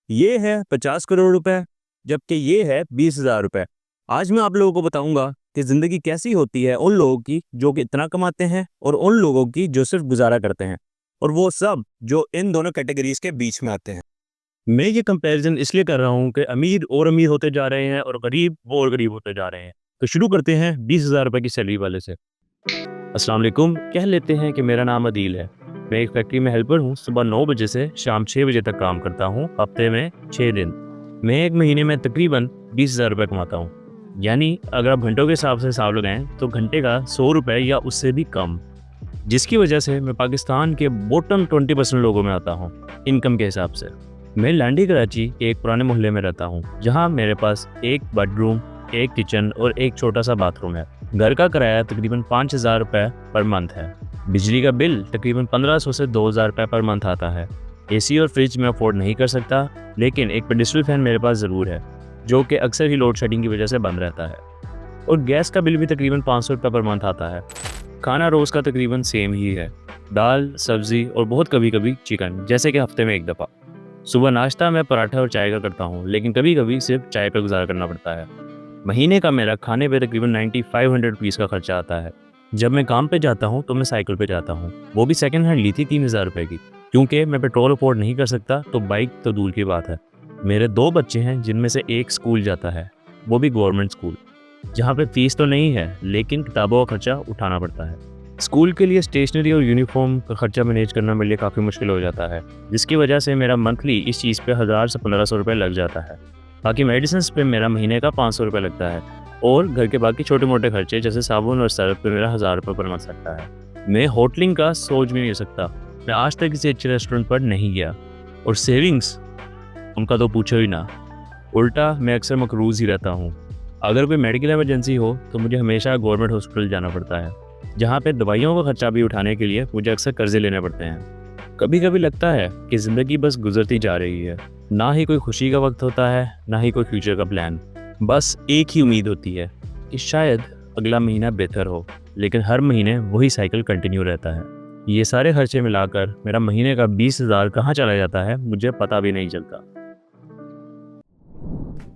ये है 50 करोड़ रुपए, जबकि ये है 20,000 रुपए। आज मैं आप लोगों को बताऊंगा कि ज़िंदगी कैसी होती है उन लोगों की जो कि इतना कमाते हैं और उन लोगों की जो सिर्फ गुजारा करते हैं, और वो सब जो इन दोनों कैटेगरीज के बीच में आते हैं। मैं ये कंपैरिजन इसलिए कर रहा हूँ कि अमीर और अमीर होते जा रहे हैं और गरीब वो और गरीब होते जा रहे हैं। तो शुरू करते हैं 20,000 रुपए की सैलरी वाले से। अस्सलाम वालेकुम। कह लेते हैं कि मेरा नाम अदील है। मैं एक फैक्ट्री में हेल्पर हूँ। सुबह 9 बजे से शाम 6 बजे तक काम करता हूँ, हफ्ते में 6 दिन। मैं एक महीने में तकरीबन 20,000 रुपये कमाता हूँ। यानी अगर आप घंटों के हिसाब से हिसाब लगाएं तो घंटे का 100 रुपये या उससे भी कम, जिसकी वजह से मैं पाकिस्तान के बॉटम 20% लोगों में आता हूँ इनकम के हिसाब से। मैं लांडी कराची के एक पुराने मोहल्ले में रहता हूँ, जहाँ मेरे पास एक बेडरूम, एक किचन और एक छोटा सा बाथरूम है। घर का किराया तकरीबन 5,000 रुपये पर मंथ है। बिजली का बिल तकरीबन 1,500 से 2,000 रुपये पर मंथ आता है। एसी और फ्रिज मैं अफोर्ड नहीं कर सकता, लेकिन एक पेडिस्टल फैन मेरे पास ज़रूर है, जो कि अक्सर ही लोड शेडिंग की वजह से बंद रहता है। और गैस का बिल भी तकरीबन 500 रुपये पर मंथ आता है। खाना रोज़ का तकरीबन सेम ही है, दाल, सब्ज़ी और बहुत कभी कभी चिकन, जैसे कि हफ्ते में एक दफ़ा। सुबह नाश्ता मैं पराठा और चाय का करता हूँ, लेकिन कभी कभी सिर्फ चाय पर गुजारा करना पड़ता है। महीने का मेरा खाने पे तकरीबन 9500 रुपीज़ का खर्चा आता है। जब मैं काम पे जाता हूँ तो मैं साइकिल पे जाता हूँ, वो भी सेकंड हैंड ली थी 3,000 रुपये की। क्योंकि मैं पेट्रोल अफोर्ड नहीं कर सकता तो बाइक तो दूर की बात है। मेरे 2 बच्चे हैं, जिनमें से एक स्कूल जाता है, वो भी गवर्नमेंट स्कूल, जहाँ पे फीस तो नहीं है लेकिन किताबों का खर्चा उठाना पड़ता है। स्कूल के लिए स्टेशनरी और यूनिफॉर्म का खर्चा मैनेज करना मेरे लिए काफ़ी मुश्किल हो जाता है, जिसकी वजह से मेरा मंथली इस चीज़ पे 1,000 से 1,500 रुपये लग जाता है। बाकी मेडिसिन पे मेरा महीने का 500 रुपये लगता है, और घर के बाकी छोटे मोटे खर्चे जैसे साबुन और सर्फ पे मेरा 1,000 रुपये पर मंथ लगता है। मैं होटलिंग का सोच भी नहीं सकता। मैं आज तक किसी अच्छे रेस्टोरेंट पर नहीं गया, और सेविंग्स उनका तो पूछो ही ना। उल्टा मैं अक्सर मकरूज़ ही रहता हूँ। अगर कोई मेडिकल इमरजेंसी हो तो मुझे हमेशा गवर्नमेंट हॉस्पिटल जाना पड़ता है, जहाँ पे दवाइयों का खर्चा भी उठाने के लिए मुझे अक्सर कर्जे लेने पड़ते हैं। कभी कभी लगता है कि ज़िंदगी बस गुजरती जा रही है, ना ही कोई खुशी का वक्त होता है, ना ही कोई फ्यूचर का प्लान। बस एक ही उम्मीद होती है कि शायद अगला महीना बेहतर हो, लेकिन हर महीने वही साइकिल कंटिन्यू रहता है। ये सारे खर्चे मिलाकर मेरा महीने का 20,000 कहाँ चला जाता है मुझे पता भी नहीं चलता।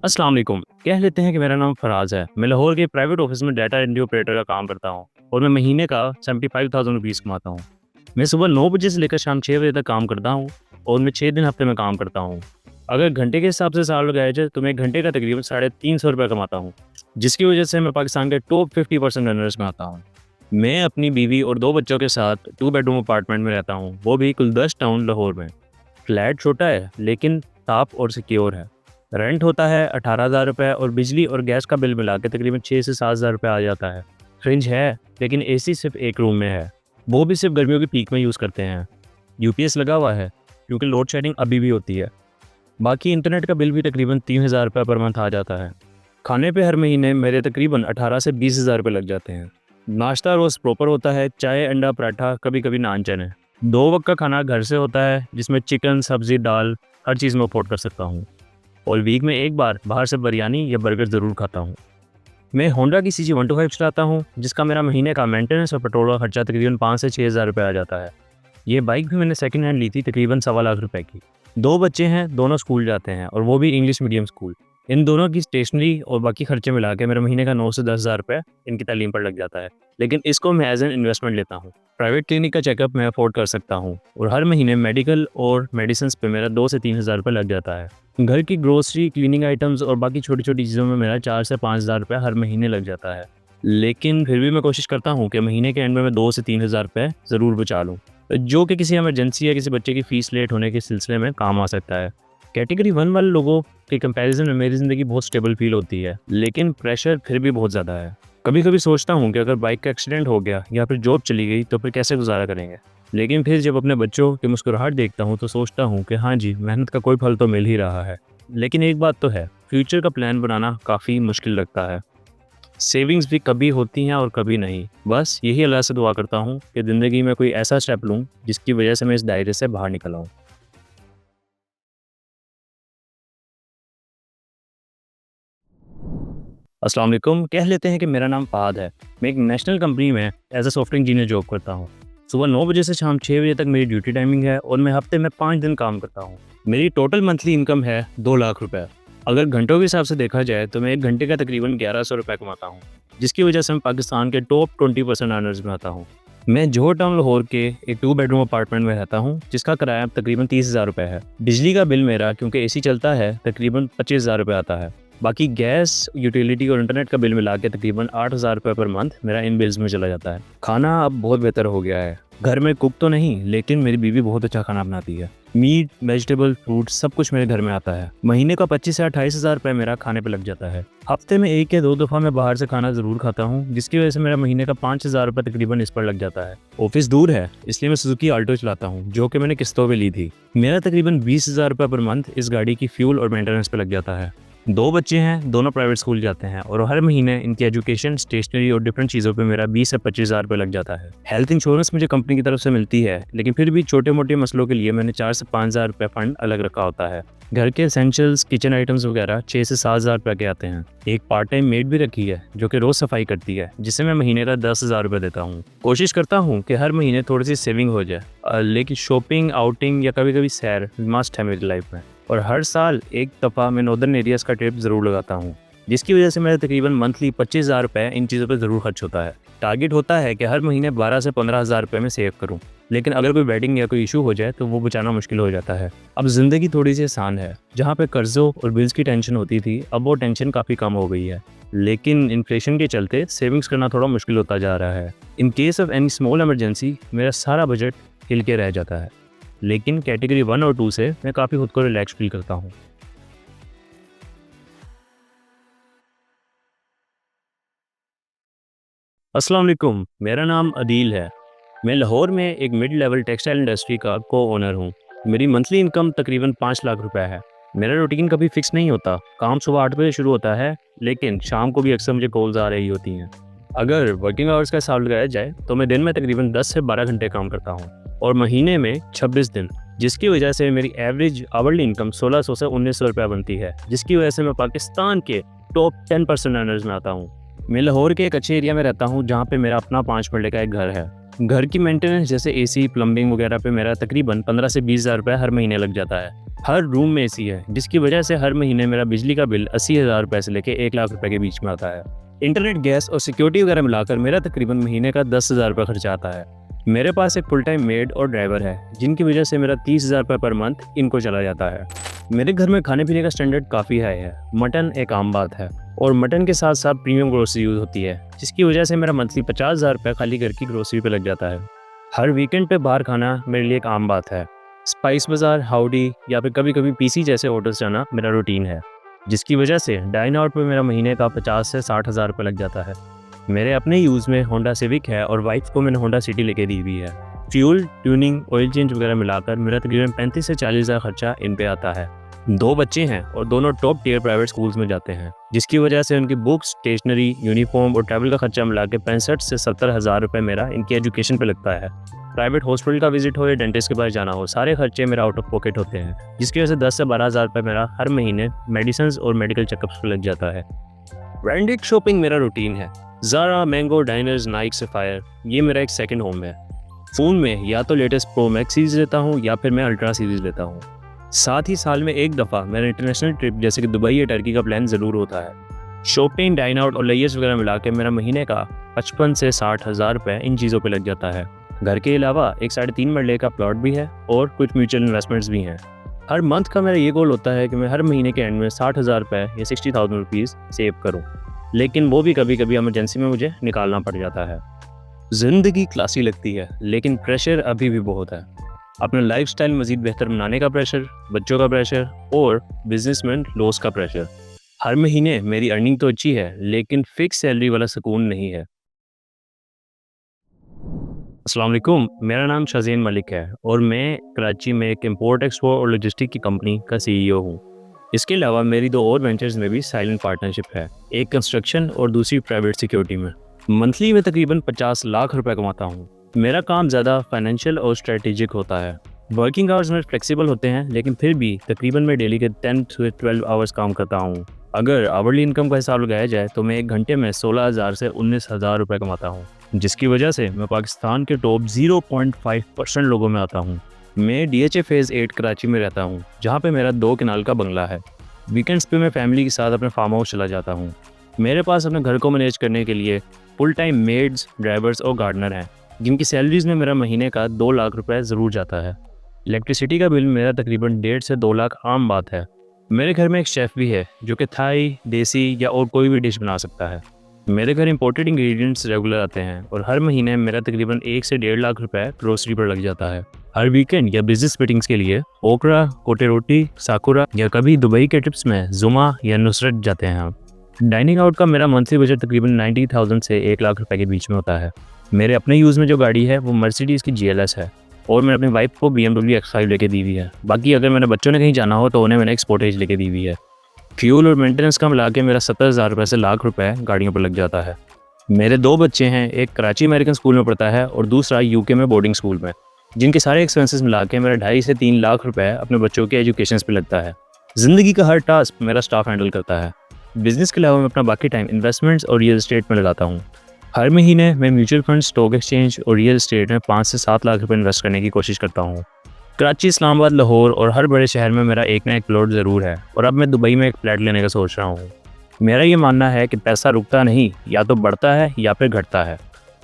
अस्सलाम वालेकुम। कह लेते हैं कि मेरा नाम फराज है। मैं लाहौर के प्राइवेट ऑफिस में डाटा एंट्री ऑपरेटर का काम करता हूँ, और मैं महीने का 75,000 रुपीज़ कमाता हूँ। मैं सुबह 9 बजे से लेकर शाम 6 बजे तक काम करता हूँ, और मैं 6 दिन हफ्ते में काम करता हूँ। अगर घंटे के हिसाब से हिसाब लगाया जाए तो मैं घंटे का तकरीबन 350 रुपये कमाता हूँ, जिसकी वजह से मैं पाकिस्तान के टॉप 50% रनर्स में आता हूँ। मैं अपनी बीवी और 2 बच्चों के साथ 2 बेडरूम अपार्टमेंट में रहता हूँ, वो भी कुलदश टाउन लाहौर में। फ्लैट छोटा है लेकिन साफ और सिक्योर है। रेंट होता है 18,000 रुपये, और बिजली और गैस का बिल मिला के तकरीबन 6 से 7,000 रुपये आ जाता है। फ्रिज है लेकिन एसी सिर्फ एक रूम में है, वो भी सिर्फ गर्मियों की पीक में यूज़ करते हैं। यूपीएस लगा हुआ है क्योंकि लोड शेडिंग अभी भी होती है। बाकी इंटरनेट का बिल भी तकरीबन 3,000 रुपये पर मंथ आ जाता है। खाने पे हर महीने मेरे तकरीबन 18 से 20,000 रुपये लग जाते हैं। नाश्ता रोज़ प्रॉपर होता है, चाय, अंडा, पराठा, कभी कभी नान चने। 2 वक्त का खाना घर से होता है, जिसमें चिकन, सब्ज़ी, दाल, हर चीज़ मैं अफोर्ड कर सकता हूँ। और वीक में एक बार बाहर से बिरयानी या बर्गर ज़रूर खाता हूँ। मैं होंडा की CG 125 चलाता हूँ, जिसका मेरा महीने का मेंटेनेंस और पेट्रोल का खर्चा तकरीबन 5 से 6,000 रुपये आ जाता है। ये बाइक भी मैंने सेकंड हैंड ली थी तकरीबन 1,25 रुपये की। 2 बच्चे हैं, दोनों स्कूल जाते हैं, और वो भी इंग्लिश मीडियम स्कूल। इन दोनों की स्टेशनरी और बाकी खर्चे मिला के मेरा महीने का 9 से 10,000 रुपये इनकी तालीम पर लग जाता है। लेकिन इसको मैं एज एन इन्वेस्टमेंट लेता हूँ। प्राइवेट क्लिनिक का चेकअप मैं अफोर्ड कर सकता हूँ, और हर महीने मेडिकल और मेडिसिन पे मेरा 2 से 3,000 रुपये लग जाता है। घर की ग्रोसरी, क्लीनिंग आइटम्स और बाकी छोटी-छोटी चीज़ों में मेरा 4 से 5,000 रुपये हर महीने लग जाता है। लेकिन फिर भी मैं कोशिश करता हूँ कि महीने के एंड में मैं 2 से 3,000 रुपये ज़रूर बचा लूँ, जो कि किसी इमरजेंसी या किसी बच्चे की फ़ीस लेट होने के सिलसिले में काम आ सकता है। कैटेगरी 1 वाले लोगों के कंपैरिज़न में मेरी ज़िंदगी बहुत स्टेबल फ़ील होती है, लेकिन प्रेशर फिर भी बहुत ज़्यादा है। कभी-कभी सोचता हूँ कि अगर बाइक का एक्सीडेंट हो गया या फिर जॉब चली गई तो फिर कैसे गुज़ारा करेंगे? लेकिन फिर जब अपने बच्चों की मुस्कुराहट देखता हूँ तो सोचता हूँ कि हाँ जी, मेहनत का कोई फल तो मिल ही रहा है। लेकिन एक बात तो है, फ्यूचर का प्लान बनाना काफ़ी मुश्किल लगता है। सेविंग्स भी कभी होती हैं और कभी नहीं। बस यही अल्लाह से दुआ करता हूँ कि ज़िंदगी में कोई ऐसा स्टेप लूँ जिसकी वजह से मैं इस दायरे से बाहर निकल आऊँ। अस्सलाम वालेकुम। कह लेते हैं कि मेरा नाम फ़ाहद है। मैं एक नेशनल कंपनी में as a software engineer job करता हूँ। सुबह 9 बजे से शाम 6 बजे तक मेरी ड्यूटी टाइमिंग है और मैं हफ्ते में 5 दिन काम करता हूँ। मेरी टोटल मंथली इनकम है 2 लाख रुपए। अगर घंटों के हिसाब से देखा जाए तो मैं एक घंटे का तकरीबन 1100 रुपये कमाता हूँ, जिसकी वजह से मैं पाकिस्तान के टॉप 20% अर्नर्स में आता हूँ। मैं जोहर टाउन लाहौर के एक 2 बेडरूम अपार्टमेंट में रहता हूँ, जिसका किराया तकरीबन 30,000 रुपये है। बिजली का बिल मेरा, क्योंकि एसी चलता है, तकरीबन 25,000 रुपये आता है। बाकी गैस, यूटिलिटी और इंटरनेट का बिल मिला के तकरीबन 8,000 रुपये पर मंथ मेरा इन बिल्स में चला जाता है। खाना अब बहुत बेहतर हो गया है। घर में कुक तो नहीं, लेकिन मेरी बीवी बहुत अच्छा खाना बनाती है। मीट, वेजिटेबल, फ्रूट सब कुछ मेरे घर में आता है। महीने का 25 से 28,000 रुपये मेरा खाने पे लग जाता है। हफ्ते में 1 या 2 दफ़ा मैं बाहर से खाना ज़रूर खाता हूँ, जिसकी वजह से मेरा महीने का 5,000 रुपये तकरीबन इस पर लग जाता है। ऑफिस दूर है, इसलिए मैं सुजुकी आल्टो चलाता हूँ, जो कि मैंने किस्तों पे ली थी। मेरा तकरीबन 20,000 रुपये पर मंथ इस गाड़ी की फ्यूल और मेंटेनेंस पे लग जाता है। 2 बच्चे हैं, दोनों प्राइवेट स्कूल जाते हैं और हर महीने इनकी एजुकेशन, स्टेशनरी और डिफरेंट चीज़ों पे मेरा 20 से 25,000 रुपये लग जाता है। हेल्थ इंश्योरेंस मुझे कंपनी की तरफ से मिलती है, लेकिन फिर भी छोटे मोटे मसलों के लिए मैंने 4 से 5,000 रुपये फंड अलग रखा होता है। घर के एसेंशियल्स, किचन आइटम्स वगैरह 6 से 7,000 रुपये के आते हैं। एक पार्ट टाइम मेड भी रखी है, जो कि रोज़ सफाई करती है, जिसे मैं महीने का 10,000 रुपये देता हूँ। कोशिश करता हूँ कि हर महीने थोड़ी सी सेविंग हो जाए, लेकिन शॉपिंग, आउटिंग या कभी कभी सैर मस्ट है मेरी लाइफ में। और हर साल एक दफ़ा मैं नॉर्दर्न एरियाज़ का ट्रिप ज़रूर लगाता हूँ, जिसकी वजह से मेरा तकरीबन मंथली 25,000 रुपये इन चीज़ों पे ज़रूर खर्च होता है। टारगेट होता है कि हर महीने 12 से 15,000 रुपये में सेव करूँ, लेकिन अगर कोई वेडिंग या कोई इशू हो जाए तो वो बचाना मुश्किल हो जाता है। अब ज़िंदगी थोड़ी सी आसान है। जहाँ पे कर्ज़ों और बिल्स की टेंशन होती थी, अब वो टेंशन काफ़ी कम हो गई है, लेकिन इन्फ्लेशन के चलते सेविंग्स करना थोड़ा मुश्किल होता जा रहा है। In case of any small emergency मेरा सारा बजट हिल के रह जाता है, लेकिन कैटेगरी 1 और 2 से मैं काफ़ी खुद को रिलैक्स फील करता हूँ। अस्सलाम वालेकुम, मेरा नाम अदील है। मैं लाहौर में एक मिड लेवल टेक्सटाइल इंडस्ट्री का को ओनर हूँ। मेरी मंथली इनकम तकरीबन 5 लाख रुपए है। मेरा रूटीन कभी फिक्स नहीं होता। काम सुबह 8 बजे शुरू होता है, लेकिन शाम को भी अक्सर मुझे कॉल्स आ रही होती हैं। अगर वर्किंग आवर्स का हिसाब लगाया जाए तो मैं दिन में तकरीबन 10 से 12 घंटे काम करता हूँ और महीने में 26 दिन, जिसकी वजह से मेरी एवरेज आवरली इनकम 1600 से 1900 रुपये बनती है, जिसकी वजह से मैं पाकिस्तान के टॉप 10% अर्नर्स में आता हूँ। मैं लाहौर के एक अच्छे एरिया में रहता हूँ, जहाँ पे मेरा अपना 5 मरले का एक घर है। घर की मेंटेनेंस जैसे एसी, प्लम्बिंग वगैरह पे मेरा तकरीबन 15 से 20,000 रुपये हर महीने लग जाता है। हर रूम में एसी है, जिसकी वजह से हर महीने मेरा बिजली का बिल 80,000 रुपये से लेके 1 लाख रुपये के बीच में आता है। इंटरनेट, गैस और सिक्योरिटी वगैरह मिलाकर मेरा तकरीबन महीने का 10,000 रुपये खर्चा आता है। मेरे पास एक फुल टाइम मेड और ड्राइवर है, जिनकी वजह से मेरा 30,000 रुपये पर मंथ इनको चला जाता है। मेरे घर में खाने पीने का स्टैंडर्ड काफ़ी हाई है। मटन एक आम बात है और मटन के साथ साथ प्रीमियम ग्रोसरी यूज़ होती है, जिसकी वजह से मेरा मंथली 50,000 रुपये खाली घर की ग्रोसरी पे लग जाता है। हर वीकेंड पे बाहर खाना मेरे लिए एक आम बात है। स्पाइस बाज़ार, हाउडी या फिर कभी कभी पीसी जैसे होटल्स जाना मेरा रूटीन है, जिसकी वजह से डाइन आउट पे मेरा महीने का 50 से 60,000 रुपये लग जाता है। मेरे अपने यूज़ में होंडा सिविक है और वाइफ को मैंने होंडा सिटी लेके दी हुई है। फ्यूल, ट्यूनिंग, ऑयल चेंज वगैरह मिलाकर मेरा तकरीबन 35 से 40,000 खर्चा इन पे आता है। 2 बच्चे हैं और दोनों टॉप टियर प्राइवेट स्कूल्स में जाते हैं, जिसकी वजह से उनकी बुक्स, स्टेशनरी, यूनिफॉर्म और ट्रैवल का खर्चा मिला के 65 से 70,000 रुपये मेरा इनकी एजुकेशन पे लगता है। प्राइवेट हॉस्पिटल का विजिट हो या डेंटिस्ट के पास जाना हो, सारे खर्चे मेरा आउट ऑफ पॉकेट होते हैं, जिसकी वजह से 10 से 12,000 रुपये मेरा हर महीने मेडिसिन और मेडिकल चेकअप्स पे लग जाता है। ब्रांडेड शॉपिंग मेरा रूटीन है। Zara, Mango, Diners, Nike, Sapphire, ये मेरा एक सेकंड होम है। फ़ोन में या तो लेटेस्ट प्रो मैक्स सीरीज़ लेता हूँ या फिर मैं अल्ट्रा सीरीज़ लेता हूँ। साथ ही साल में एक दफ़ा मेरा इंटरनेशनल ट्रिप जैसे कि दुबई या टर्की का प्लान ज़रूर होता है। शॉपिंग, डाइन आउट और लेयर्स वगैरह मिला के मेरा महीने का 55 से 60,000 रुपये इन चीज़ों पे लग जाता है। घर के अलावा एक 3.5 मरले का प्लॉट भी है और कुछ म्यूचुअल इन्वेस्टमेंट्स भी हैं। हर मंथ का मेरा ये गोल होता है कि मैं हर महीने के एंड में 60,000 रुपये या 60,000 रुपीज़ सेव करूँ, लेकिन वो भी कभी कभी इमरजेंसी में मुझे निकालना पड़ जाता है। ज़िंदगी क्लासी लगती है, लेकिन प्रेशर अभी भी बहुत है। अपना लाइफस्टाइल मज़ीद बेहतर बनाने का प्रेशर, बच्चों का प्रेशर और बिजनेसमैन लॉस का प्रेशर। हर महीने मेरी अर्निंग तो अच्छी है, लेकिन फिक्स सैलरी वाला सुकून नहीं है। अस्सलाम वालेकुम, मेरा नाम शाज़ेन मलिक है और मैं कराची में एक इम्पोर्ट एक्सपोर्ट और लॉजिस्टिक की कंपनी का सीईओ हूँ। इसके अलावा मेरी 2 और वेंचर्स में भी साइलेंट पार्टनरशिप है, एक कंस्ट्रक्शन और दूसरी प्राइवेट सिक्योरिटी में। मंथली में तकरीबन 50 लाख रुपए कमाता हूँ। मेरा काम ज़्यादा फाइनेंशियल और स्ट्रेटेजिक होता है। वर्किंग आवर्स में फ्लेक्सिबल होते हैं, लेकिन फिर भी तकरीबन मैं डेली के 10 से 12 आवर्स काम करता हूँ। अगर आवरली इनकम का हिसाब लगाया जाए तो मैं एक घंटे में 16,000 से 19,000 रुपये कमाता हूँ। जिसकी वजह से मैं पाकिस्तान के टॉप 0.5% लोगों में आता हूँ। मैं DHA फेज़ 8 कराची में रहता हूँ, जहाँ पे मेरा 2 कनाल का बंगला है। वीकेंड्स पे मैं फैमिली के साथ अपने फार्म हाउस चला जाता हूँ। मेरे पास अपने घर को मैनेज करने के लिए फुल टाइम मेड्स, ड्राइवर्स और गार्डनर हैं, जिनकी सैलरीज में मेरा महीने का 2 लाख रुपए ज़रूर जाता है। इलेक्ट्रिसिटी का बिल मेरा तकरीबन 1.5 से 2 लाख आम बात है। मेरे घर में एक शेफ़ भी है, जो कि थाई, देसी या और कोई भी डिश बना सकता है। मेरे घर इंपोर्टेड इंग्रेडिएंट्स रेगुलर आते हैं और हर महीने मेरा तकरीबन 1 से 1.5 लाख रुपए ग्रोसरी पर लग जाता है। हर वीकेंड या बिजनेस मीटिंग्स के लिए ओकरा, कोटे रोटी, साकुरा या कभी दुबई के ट्रिप्स में जुमा या नुसरत जाते हैं हम। डाइनिंग आउट का मेरा मंथली बजट तकरीबन 90,000 से 1 लाख रुपए के बीच में होता है। मेरे अपने यूज़ में जो गाड़ी है वो मर्सिडीज़ की GLS है और मैंने अपनी वाइफ को BMW X5 लेके दी हुई है। बाकी अगर मेरे बच्चों ने कहीं जाना हो तो उन्हें मैंने एक स्पोर्टेज लेके दी हुई है। फ्यूल और मेंटेनेंस का मिला के मेरा 70,000 रुपये से लाख रुपए गाड़ियों पर लग जाता है। मेरे 2 बच्चे हैं, एक कराची अमेरिकन स्कूल में पढ़ता है और दूसरा UK में बोर्डिंग स्कूल में, जिनके सारे एक्सपेंसेस मिला के मेरा 2.5 से 3 लाख रुपए अपने बच्चों के एजुकेशन पे लगता है। ज़िंदगी का हर टास्क मेरा स्टाफ हैंडल करता है। बिजनेस के अलावा मैं अपना बाकी टाइम इन्वेस्टमेंट्स और रियल एस्टेट में लगाता हूँ। हर महीने मैं म्यूचुअल फंड, स्टॉक एक्सचेंज और रियल एस्टेट में 5 से 7 लाख रुपए इन्वेस्ट करने की कोशिश करता हूँ। कराची, इस्लामाबाद, लाहौर और हर बड़े शहर में मेरा एक ना एक प्लॉट ज़रूर है और अब मैं दुबई में एक फ्लैट लेने का सोच रहा हूँ। मेरा ये मानना है कि पैसा रुकता नहीं, या तो बढ़ता है या फिर घटता है।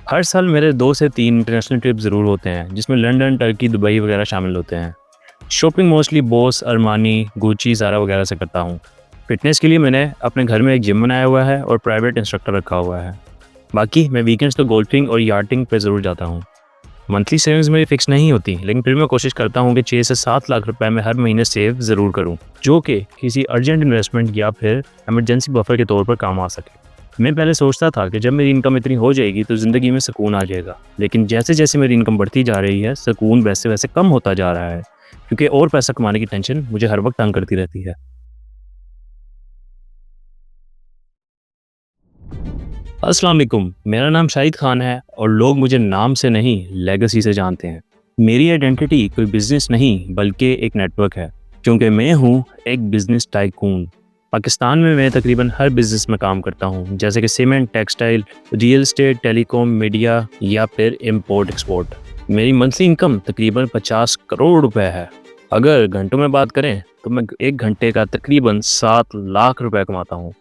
हर साल मेरे 2 से 3 इंटरनेशनल ट्रिप ज़रूर होते हैं, जिसमें लंदन, टर्की, दुबई वगैरह शामिल होते हैं। Shopping mostly Boss, Armani, Gucci, Zara वगैरह से करता हूँ। फिटनेस के लिए मैंने अपने घर में एक जिम बनाया हुआ है और प्राइवेट इंस्ट्रक्टर रखा हुआ है। बाकी मैं वीकेंड्स तो गोल्फिंग और यार्टिंग पे ज़रूर जाता हूँ। मंथली सेविंग्स मेरी फिक्स नहीं होती, लेकिन फिर मैं कोशिश करता हूँ कि 6 से 7 लाख रुपए मैं हर महीने सेव ज़रूर करूँ, जो कि किसी अर्जेंट इन्वेस्टमेंट या फिर इमरजेंसी बफर के तौर पर काम आ सके। मैं पहले सोचता था कि जब मेरी इनकम इतनी हो जाएगी तो ज़िंदगी में सुकून आ जाएगा, लेकिन जैसे जैसे मेरी इनकम बढ़ती जा रही है, सुकून वैसे वैसे कम होता जा रहा है, क्योंकि और पैसा कमाने की टेंशन मुझे हर वक्त तंग करती रहती है। अस्सलाम वालेकुम, मेरा नाम शाहिद खान है और लोग मुझे नाम से नहीं, लेगेसी से जानते हैं। मेरी आइडेंटिटी कोई बिजनेस नहीं बल्कि एक नेटवर्क है, क्योंकि मैं हूँ एक बिजनेस टाइकून। पाकिस्तान में मैं तकरीबन हर बिजनेस में काम करता हूँ, जैसे कि cement, textile, real estate, telecom, media या फिर इम्पोर्ट एक्सपोर्ट। मेरी मंथली इनकम तकरीबन 50 करोड़ रुपए है। अगर घंटों में बात करें तो मैं 1 घंटे का तकरीबन 7 लाख रुपए कमाता हूँ।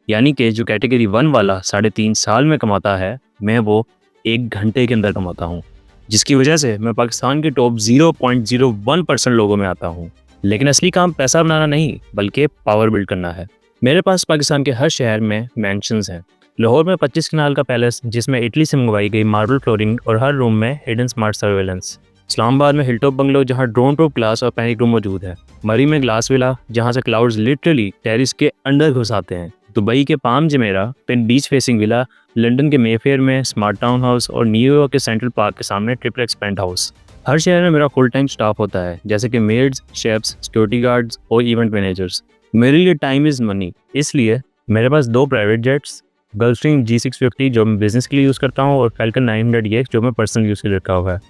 यानी कि जो कैटेगरी 1 वाला 3.5 साल में कमाता है, मैं वो 1 घंटे के अंदर कमाता हूँ, जिसकी वजह से मैं पाकिस्तान के टॉप 0.01% लोगों में आता हूँ। लेकिन असली काम पैसा बनाना नहीं बल्कि पावर बिल्ड करना है। मेरे पास पाकिस्तान के हर शहर में मैंशंस हैं। लाहौर में 25 कनाल का पैलेस, जिसमें इटली से मंगवाई गई मार्बल फ्लोरिंग और हर रूम में हिडन स्मार्ट सर्वेलेंस। इस्लामाबाद में हिलटॉप बंगलो, जहाँ ड्रोन प्रूफ ग्लास और पैनिक रूम मौजूद है। मरी में ग्लास विला, जहाँ से क्लाउड्स लिटरली टेरिस के अंदर घुस आते हैं। दुबई के पाम जमेरा पे बीच फेसिंग विला, लंदन के मेफेयर में स्मार्ट टाउन हाउस और न्यूयॉर्क के सेंट्रल पार्क के सामने ट्रिप्लेक्स पेंट हाउस। हर शहर में मेरा फुल टाइम स्टाफ होता है, जैसे कि मेड्स, शेफ्स, सिक्योरिटी गार्ड्स और इवेंट मैनेजर्स। मेरे लिए टाइम इज़ मनी, इसलिए मेरे पास 2 प्राइवेट जेट्स, गल्फस्ट्रीम G650 जो मैं बिजनेस के लिए यूज़ करता हूँ और फैल्कन 900EX जो मैं पर्सनल यूज़ के लिए रखा हुआ है,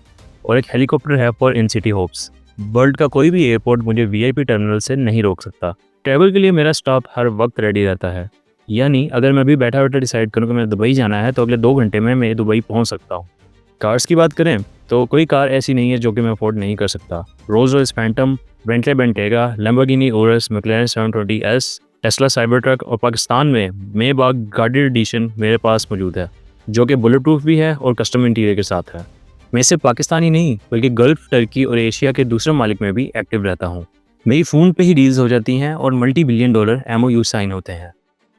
और एक हेलीकॉप्टर है for in city hopes. World का कोई भी एयरपोर्ट मुझे VIP टर्मिनल से नहीं रोक सकता। ट्रैवल के लिए मेरा स्टाफ हर वक्त रेडी रहता है, यानी अगर मैं भी बैठा बैठा डिसाइड करूँ कि मैं दुबई जाना है तो अगले 2 घंटे में मैं दुबई पहुँच सकता हूँ। कार्स की बात करें तो कोई कार ऐसी नहीं है जो कि मैं अफोर्ड नहीं कर सकता। Rolls Royce Phantom, Bentley Bentayga, Lamborghini Urus, McLaren 720S, Tesla Cybertruck और पाकिस्तान में मेबाग गार्डेड एडिशन मेरे पास मौजूद है, जो कि बुलेट प्रूफ भी है और कस्टम इंटीरियर के साथ है। मैं सिर्फ पाकिस्तानी नहीं बल्कि गल्फ, टर्की और एशिया के दूसरे मालिक में भी एक्टिव रहता हूँ। मेरी फ़ोन पे ही डील्स हो जाती हैं और $multi-billion MOU साइन होते हैं।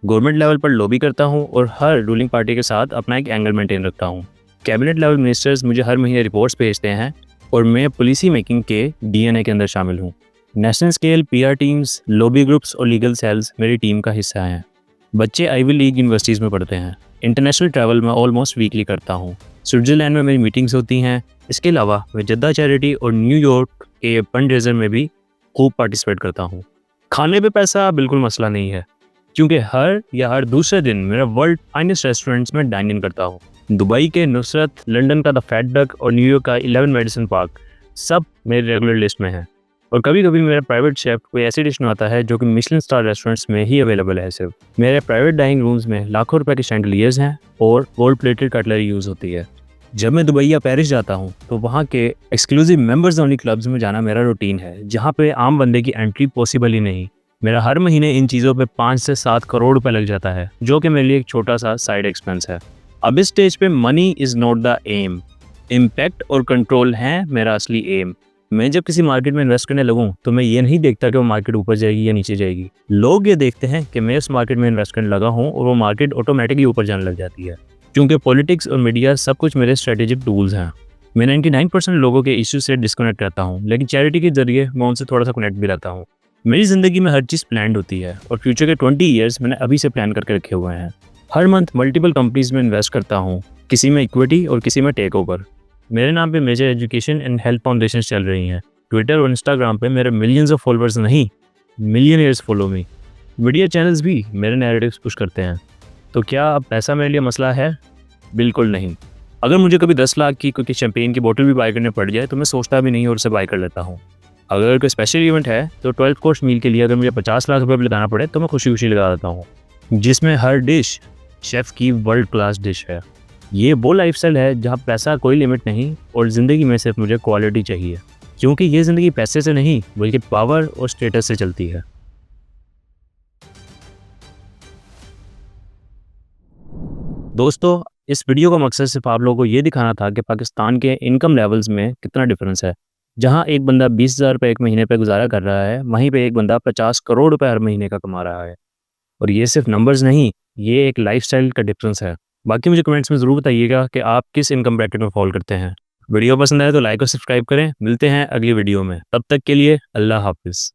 गवर्नमेंट लेवल पर लॉबी करता हूँ और हर रूलिंग पार्टी के साथ अपना एक एंगल मेंटेन रखता हूँ। कैबिनेट लेवल मिनिस्टर्स मुझे हर महीने रिपोर्ट्स भेजते हैं और मैं पॉलिसी मेकिंग के DNA के अंदर शामिल हूँ। National scale PR teams, lobby groups और लीगल सेल्स मेरी टीम का हिस्सा हैं। बच्चे आईवी लीग यूनिवर्सिटीज़ में पढ़ते हैं। इंटरनेशनल ट्रैवल मैं ऑलमोस्ट वीकली करता हूँ। स्विट्ज़रलैंड में मेरी मीटिंग्स होती हैं। इसके अलावा मैं जद्दा चैरिटी और न्यूयॉर्क के फंड रेजर में भी खूब पार्टिसिपेट करता हूँ। खाने पे पैसा बिल्कुल मसला नहीं है, क्योंकि हर दूसरे दिन मेरा वर्ल्ड फाइनेस्ट रेस्टोरेंट्स में डाइन इन करता हूँ। दुबई के नुसरत, लंदन का द फैट डक और न्यूयॉर्क का 11 मेडिसन पार्क सब मेरी रेगुलर लिस्ट में है। और कभी कभी मेरा प्राइवेट शेफ कोई ऐसी डिश बनाता है जो कि मिशलिन स्टार रेस्टोरेंट्स में ही अवेलेबल है। सिर्फ मेरे प्राइवेट डाइनिंग रूम्स में लाखों रुपए के शैंडलियर्स हैं और गोल्ड प्लेटेड कटलरी यूज़ होती है। जब मैं दुबई या पेरिस जाता हूँ तो वहाँ के एक्सक्लूसिव मेंबर्स ओनली क्लब्स में जाना मेरा रूटीन है, जहाँ पे आम बंदे की एंट्री पॉसिबल ही नहीं। मेरा हर महीने इन चीज़ों पे 5 से 7 करोड़ रुपए लग जाता है, जो कि मेरे लिए एक छोटा सा साइड एक्सपेंस है। अब इस स्टेज पे money is not the aim, impact और कंट्रोल है मेरा असली एम। मैं जब किसी मार्केट में इन्वेस्ट करने लगूं तो मैं ये नहीं देखता कि वो मार्केट ऊपर जाएगी या नीचे जाएगी। लोग ये देखते हैं कि मैं उस मार्केट में इन्वेस्ट करने लगा हूं और वो मार्केट ऑटोमेटिकली ऊपर जाने लग जाती है, क्योंकि पॉलिटिक्स और मीडिया सब कुछ मेरे स्ट्रेटेजिक टूल्स हैं। मैं 99% लोगों के इश्यू से डिस्कनेक्ट रहता हूँ, लेकिन चैरिटी के जरिए मैं उनसे थोड़ा सा कनेक्ट भी रहता हूँ। मेरी ज़िंदगी में हर चीज़ प्लान्ड होती है और फ्यूचर के 20 ईयर्स मैंने अभी से प्लान करके रखे हुए हैं। हर मंथ मल्टीपल कंपनीज में इन्वेस्ट करता हूँ, किसी में इक्विटी और किसी में टेक ओवर। मेरे नाम पे major education and health foundation चल रही हैं। ट्विटर और इंस्टाग्राम पे मेरे मिलियंस ऑफ फॉलोअर्स नहीं, millionaires follow me. Media channels भी मेरे नैरेटिव्स पुश करते हैं। तो क्या अब पैसा मेरे लिए मसला है? बिल्कुल नहीं। अगर मुझे कभी 10 लाख की कोई शैंपेन की बोतल भी बाय करने पड़ जाए तो मैं सोचता भी नहीं और उसे बाय कर लेता हूँ। अगर कोई स्पेशल इवेंट है तो 12 कोर्स मील के लिए अगर मुझे 50 लाख रुपये भी लगाना पड़े तो मैं खुशी खुशी लगा देता हूँ, जिसमें हर डिश शेफ़ की वर्ल्ड क्लास डिश है। ये वो लाइफस्टाइल है जहाँ पैसा कोई लिमिट नहीं और ज़िंदगी में सिर्फ मुझे क्वालिटी चाहिए, क्योंकि ये ज़िंदगी पैसे से नहीं बल्कि पावर और स्टेटस से चलती है। दोस्तों, इस वीडियो का मकसद सिर्फ आप लोगों को ये दिखाना था कि पाकिस्तान के इनकम लेवल्स में कितना डिफरेंस है। जहाँ एक बंदा 20,000 रुपये एक महीने पे गुजारा कर रहा है, वहीं पे एक बंदा 50 करोड़ रुपए हर महीने का कमा रहा है। और ये सिर्फ नंबर्स नहीं, ये एक लाइफस्टाइल का डिफरेंस है। बाकी मुझे कमेंट्स में ज़रूर बताइएगा कि आप किस इनकम ब्रैकेट में फॉल करते हैं। वीडियो पसंद आए तो लाइक और सब्सक्राइब करें। मिलते हैं अगली वीडियो में, तब तक के लिए अल्लाह हाफिज़।